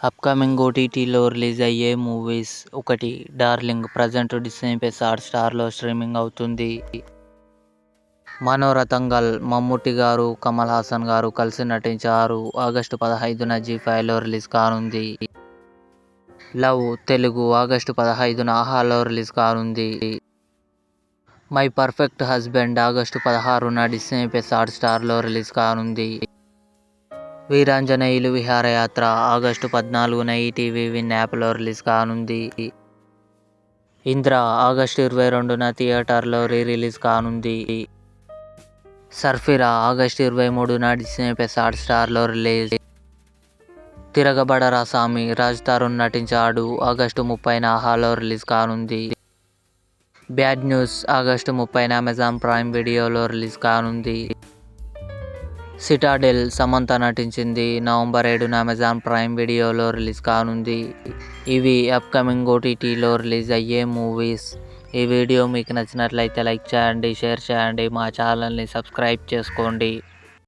Upcoming ఓటీటీలో రిలీజ్ అయ్యే movies 1 darling present Disney plus హాట్‌స్టార్‌లో స్ట్రీమింగ్ అవుతుంది. మనోరతంగల్ మమ్ముట్టి గారు, కమల్ హాసన్ గారు కలిసి నటించారు. ఆగస్టు 15న జీ5లో రిలీజ్ కానుంది. లవ్ తెలుగు ఆగస్టు 15న ఆహాలో రిలీజ్ కానుంది. మై పర్ఫెక్ట్ హస్బెండ్ ఆగస్టు 16న డిస్నీ ప్లస్ హాట్‌స్టార్‌లో రిలీజ్ కానుంది. వీరాంజనేయులు విహారయాత్ర ఆగస్టు 14న ఈటీవీ విన్ యాప్లో రిలీజ్ కానుంది. ఇంద్ర ఆగస్టు 22న థియేటర్లో రిలీజ్ కానుంది. సర్ఫిరా ఆగస్టు 23న డిస్నీ ప్లస్ హాట్‌స్టార్‌లో రిలీజ్. తిరగబడరా సామి రాజ్ తరుణ్ నటించాడు. ఆగస్టు 30న ఆహాలో రిలీజ్ కానుంది. బ్యాడ్ న్యూస్ ఆగస్టు 30న అమెజాన్ ప్రైమ్ వీడియోలో రిలీజ్ కానుంది. సిటాడెల్ సమంత నటించింది. నవంబర్ 7న అమెజాన్ ప్రైమ్ వీడియోలో రిలీజ్ కానుంది. ఇవి అప్కమింగ్ ఓటీటీలో రిలీజ్ అయ్యే మూవీస్. ఈ వీడియో మీకు నచ్చినట్లయితే లైక్ చేయండి, షేర్ చేయండి, మా ఛానల్ని సబ్స్క్రైబ్ చేసుకోండి.